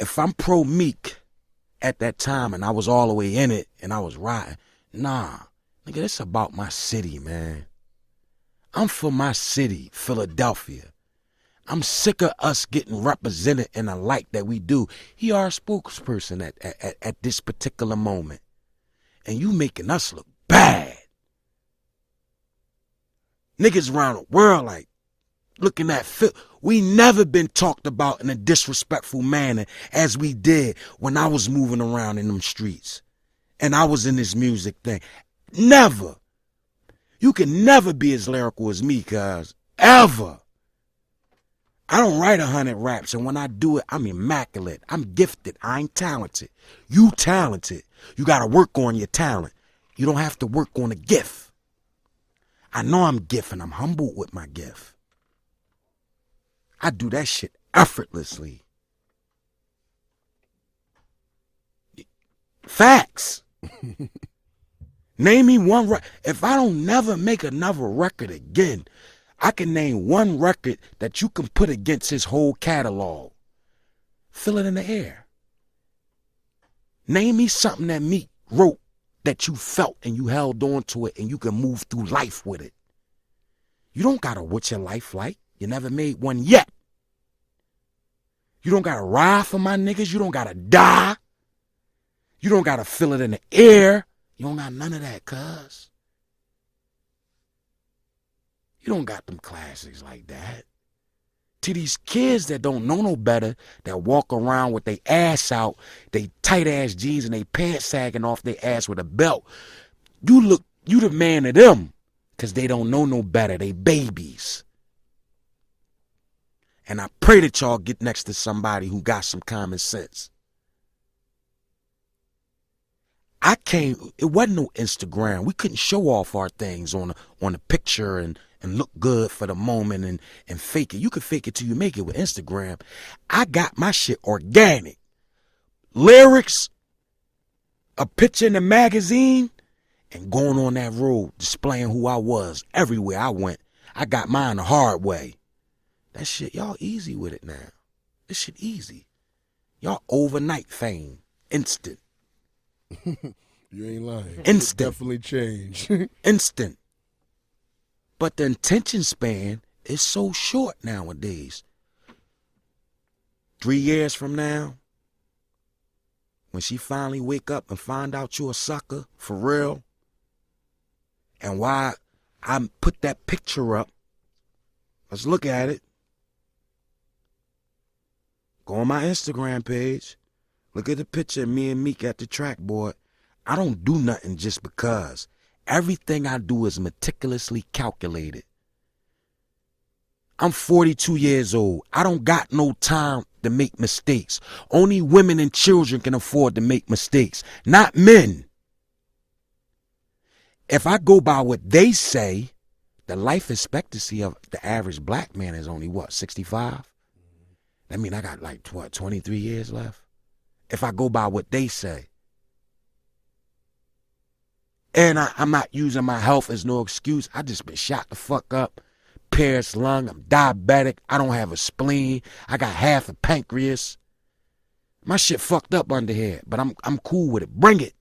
if I'm pro Meek at that time and I was all the way in it and I was riding, nah, nigga, it's about my city, man. I'm for my city, Philadelphia. I'm sick of us getting represented in a light that we do. He our spokesperson at this particular moment. And you making us look bad. Niggas around the world like looking at Phil. We never been talked about in a disrespectful manner as we did when I was moving around in them streets. And I was in this music thing. Never. You can never be as lyrical as me, cuz. Ever. I don't write 100 raps, and when I do it, I'm immaculate. I'm gifted. I ain't talented. You talented. You got to work on your talent. You don't have to work on a gift. I know I'm gifted, and I'm humbled with my gift. I do that shit effortlessly. Facts. Name me one if I don't never make another record again, I can name one record that you can put against his whole catalog. Feel it in the air. Name me something that Meek wrote that you felt and you held on to it and you can move through life with it. You don't gotta what's your life like. You never made one yet. You don't gotta ride for my niggas. You don't gotta die. You don't gotta feel it in the air. You don't got none of that, cuz. You don't got them classics like that. To these kids that don't know no better, that walk around with their ass out, they tight ass jeans and they pants sagging off their ass with a belt. You the man of them, cause they don't know no better. They babies. And I pray that y'all get next to somebody who got some common sense. It wasn't no Instagram. We couldn't show off our things on a picture and look good for the moment and fake it. You can fake it till you make it with Instagram. I got my shit organic. Lyrics, a picture in the magazine, and going on that road, displaying who I was everywhere I went. I got mine the hard way. That shit, y'all easy with it now. This shit easy. Y'all overnight fame. Instant. You ain't lying. Instant. It definitely changed. Instant. But the attention span is so short nowadays. 3 years from now, when she finally wake up and find out you a sucker, for real, and why I put that picture up, let's look at it. Go on my Instagram page. Look at the picture of me and Meek at the trackboard. I don't do nothing just because. Everything I do is meticulously calculated. I'm 42 years old. I don't got no time to make mistakes. Only women and children can afford to make mistakes, not men. If I go by what they say, the life expectancy of the average black man is only what, 65? That mean I got like, what, 23 years left? If I go by what they say. And I'm not using my health as no excuse. I just been shot the fuck up. Pierced lung. I'm diabetic. I don't have a spleen. I got half a pancreas. My shit fucked up under here. But I'm cool with it. Bring it.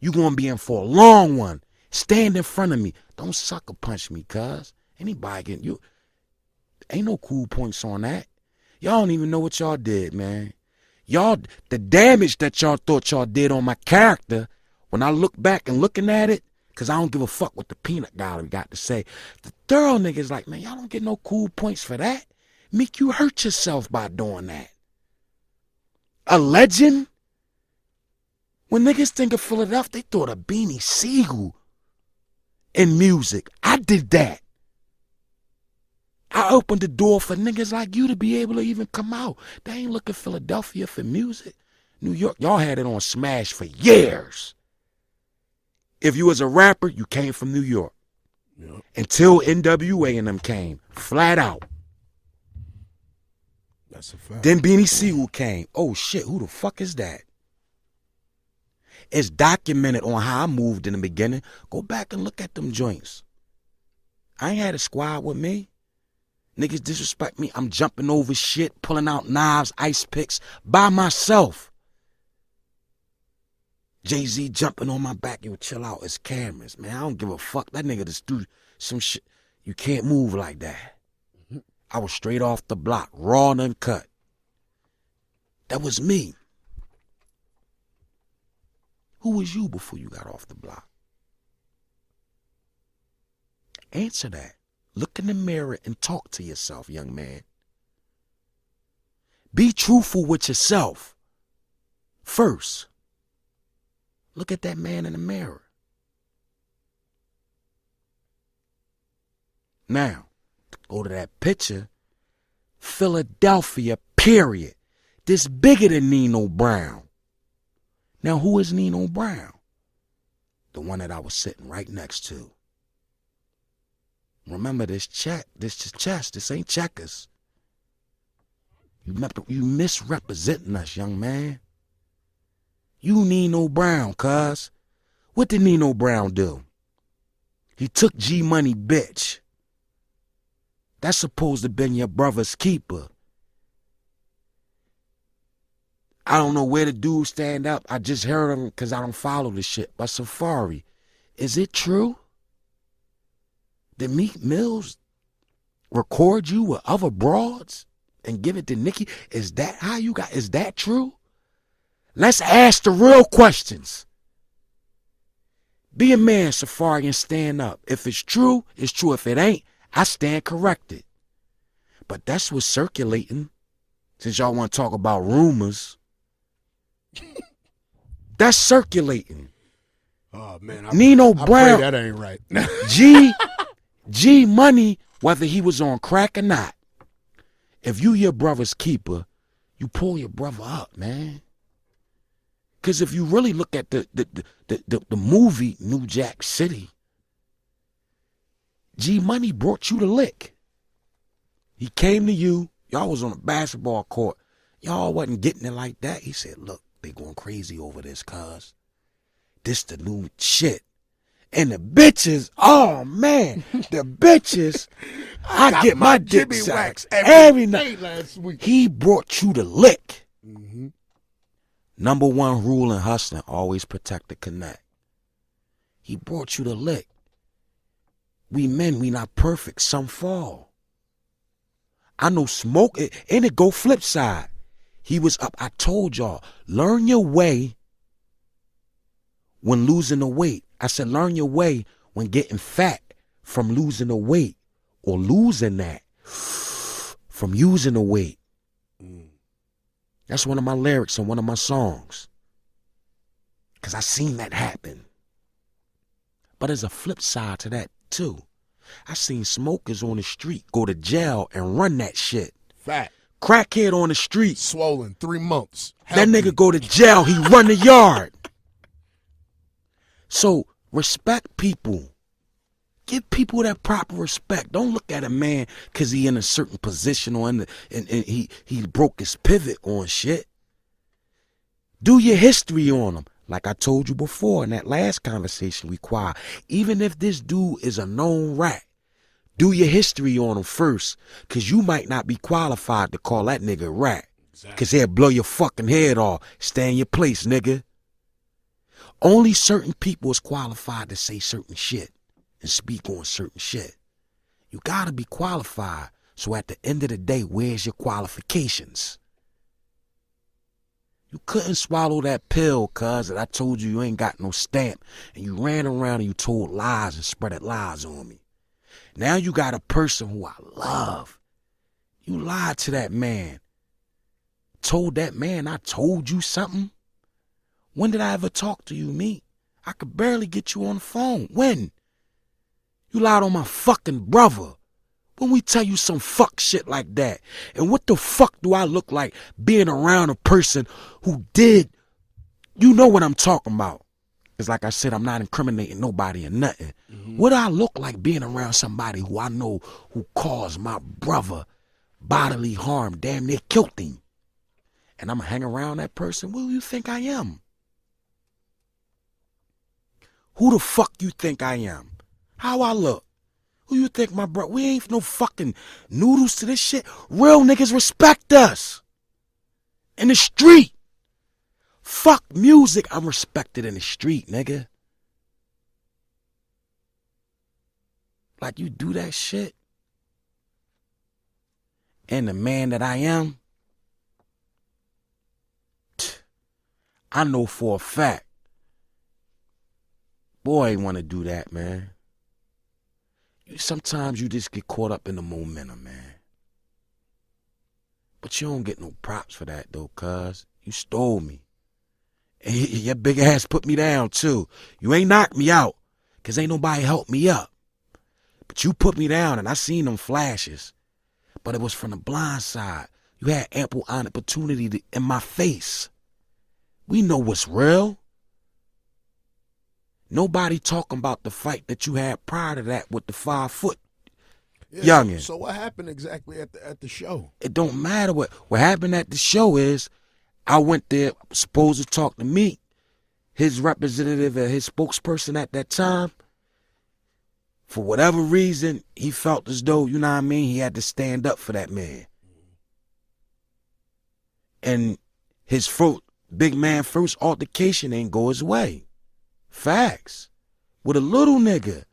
You gonna be in for a long one. Stand in front of me. Don't sucker punch me, cuz. Anybody can. You. Ain't no cool points on that. Y'all don't even know what y'all did, man. Y'all, the damage that y'all thought y'all did on my character, when I look back and looking at it, because I don't give a fuck what the peanut gallery got to say, the thorough niggas like, man, y'all don't get no cool points for that. Meek, you hurt yourself by doing that. A legend? When niggas think of Philadelphia, they thought of Beanie, Sigel in music. I did that. I opened the door for niggas like you to be able to even come out. They ain't looking Philadelphia for music. New York, y'all had it on smash for years. If you was a rapper, you came from New York. Yep. Until NWA and them came, flat out. That's a fact. Then Beanie Sigel came. Oh shit, who the fuck is that? It's documented on how I moved in the beginning. Go back and look at them joints. I ain't had a squad with me. Niggas disrespect me. I'm jumping over shit, pulling out knives, ice picks by myself. Jay-Z jumping on my back. Yo, chill out. It's cameras, man. I don't give a fuck. That nigga just do some shit. You can't move like that. I was straight off the block, raw and uncut. That was me. Who was you before you got off the block? Answer that. Look in the mirror and talk to yourself, young man. Be truthful with yourself first. Look at that man in the mirror. Now, go to that picture. Philadelphia, period. This bigger than Nino Brown. Now, who is Nino Brown? The one that I was sitting right next to. Remember this check, this is chess, this ain't checkers. You misrepresenting us, young man. You Nino Brown, cuz. What did Nino Brown do? He took G Money, bitch. That's supposed to have been your brother's keeper. I don't know where the dude stand up. I just heard him because I don't follow this shit. But Safari, is it true? Did Meek Mills record you with other broads and give it to Nicki? Is that how you got? Is that true? Let's ask the real questions. Be a man, Safari, and stand up. If it's true, it's true. If it ain't, I stand corrected. But that's what's circulating. Since y'all want to talk about rumors. That's circulating. Oh man, Nino Brown. That ain't right. G Money, whether he was on crack or not. If you your brother's keeper, you pull your brother up, man. Because if you really look at the movie New Jack City, G Money brought you the lick. He came to you. Y'all was on a basketball court. Y'all wasn't getting it like that. He said, look, they going crazy over this, cuz. This the new shit. And the bitches, oh man, the bitches, I get my dick wax every night. Last week. He brought you the lick. Mm-hmm. Number one rule in hustling, always protect the connect. He brought you the lick. We men, we not perfect. Some fall. I know Smoke, and it go flip side. He was up. I told y'all, learn your way when losing the weight. I said, learn your way when getting fat from losing the weight or losing that from using the weight. That's one of my lyrics on one of my songs. Because I seen that happen. But there's a flip side to that too. I seen smokers on the street go to jail and run that shit. Fat. Crackhead on the street. Swollen 3 months. That nigga go to jail, he run the yard. So respect people. Give people that proper respect. Don't look at a man because he in a certain position or and he broke his pivot on shit. Do your history on him. Like I told you before in that last conversation we quiet. Even if this dude is a known rat, do your history on him first. Because you might not be qualified to call that nigga a rat. Because he'll blow your fucking head off. Stay in your place, nigga. Only certain people is qualified to say certain shit and speak on certain shit. You gotta be qualified. So at the end of the day, where's your qualifications? You couldn't swallow that pill, cuz, that I told you ain't got no stamp. And you ran around and you told lies and spreaded lies on me. Now you got a person who I love. You lied to that man. Told that man I told you something. When did I ever talk to you, Meek? I could barely get you on the phone. When? You lied on my fucking brother. When we tell you some fuck shit like that. And what the fuck do I look like being around a person who did? You know what I'm talking about. It's like I said, I'm not incriminating nobody or nothing. Mm-hmm. What do I look like being around somebody who I know who caused my brother bodily harm, damn near killed him? And I'm going to hang around that person? Who do you think I am? Who the fuck you think I am? How I look? Who you think, my bro? We ain't no fucking noodles to this shit. Real niggas respect us. In the street. Fuck music. I'm respected in the street, nigga. Like, you do that shit. And the man that I am, I know for a fact, boy ain't want to do that, man. Sometimes you just get caught up in the momentum, man. But you don't get no props for that, though, cuz. You stole me. And your big ass put me down, too. You ain't knocked me out, because ain't nobody helped me up. But you put me down, and I seen them flashes. But it was from the blind side. You had ample opportunity in my face. We know what's real. Nobody talking about the fight that you had prior to that with the 5-foot youngin. So what happened exactly at the show? It don't matter what happened at the show is I went there supposed to talk to Meek, his representative and his spokesperson at that time. For whatever reason, he felt as though, you know what I mean, he had to stand up for that man. And his big man first altercation ain't go his way. Facts. With a little nigga.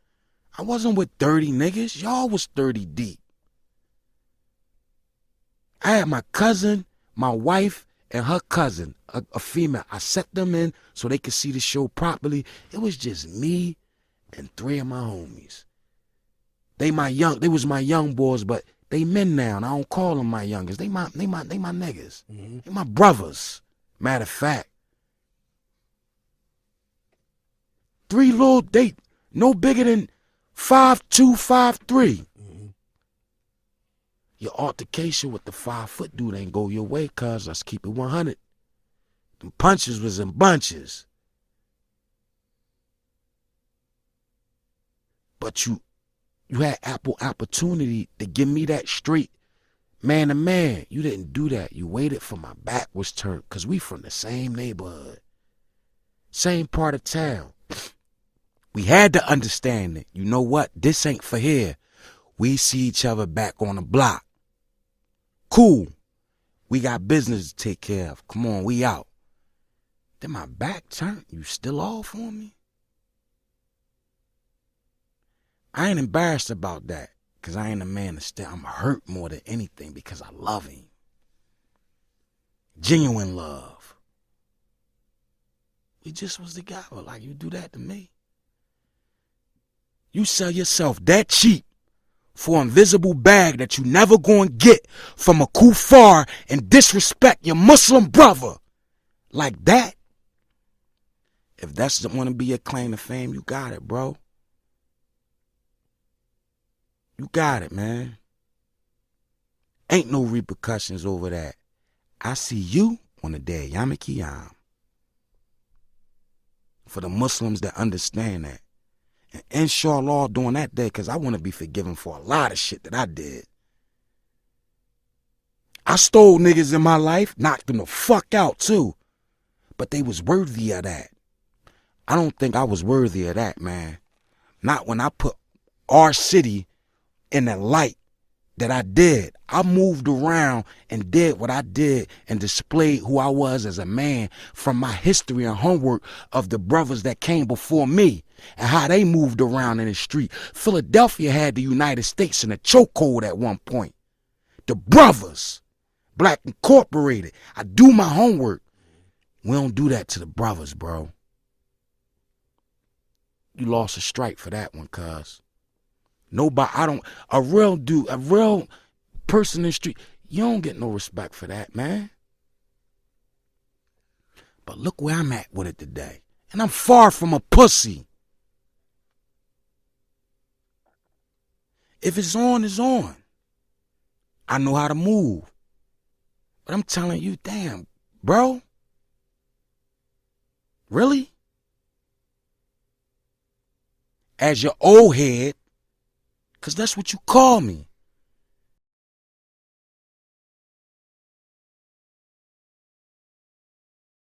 I wasn't with 30 niggas. Y'all was 30 deep. I had my cousin, my wife, and her cousin, a female. I set them in so they could see the show properly. It was just me and 3 of my homies. They was my young boys, but they men now, and I don't call them my youngest. They my niggas. Mm-hmm. They my brothers. Matter of fact. 3 little, they no bigger than 5'2", 5'3". Mm-hmm. Your altercation with the 5-foot dude ain't go your way, cuz. Let's keep it 100. Them punches was in bunches. But you had ample opportunity to give me that straight man to man. You didn't do that. You waited for my back was turned, because we from the same neighborhood. Same part of town. We had to understand it. You know what? This ain't for here. We see each other back on the block. Cool. We got business to take care of. Come on, we out. Then my back turned. You still off on me? I ain't embarrassed about that, because I ain't a man to stay. I'm hurt more than anything because I love him. Genuine love. We just was together. Like, you do that to me. You sell yourself that cheap for an invisible bag that you never gonna get from a kuffar and disrespect your Muslim brother like that. If that's want to be your claim to fame, you got it, bro. You got it, man. Ain't no repercussions over that. I see you on the day of Yom Kippur. For the Muslims that understand that. And inshallah during that day, because I want to be forgiven for a lot of shit that I did. I stole niggas in my life, knocked them the fuck out too. But they was worthy of that. I don't think I was worthy of that, man. Not when I put our city in the light that I did. I moved around and did what I did and displayed who I was as a man from my history and homework of the brothers that came before me and how they moved around in the street. Philadelphia had the United States in a chokehold at one point. The brothers, Black Incorporated. I do my homework. We don't do that to the brothers, bro. You lost a strike for that one, cuz. Nobody, a real dude, a real person in the street, you don't get no respect for that, man. But look where I'm at with it today. And I'm far from a pussy. If it's on, it's on. I know how to move. But I'm telling you, damn, bro. Really? As your old head, because that's what you call me.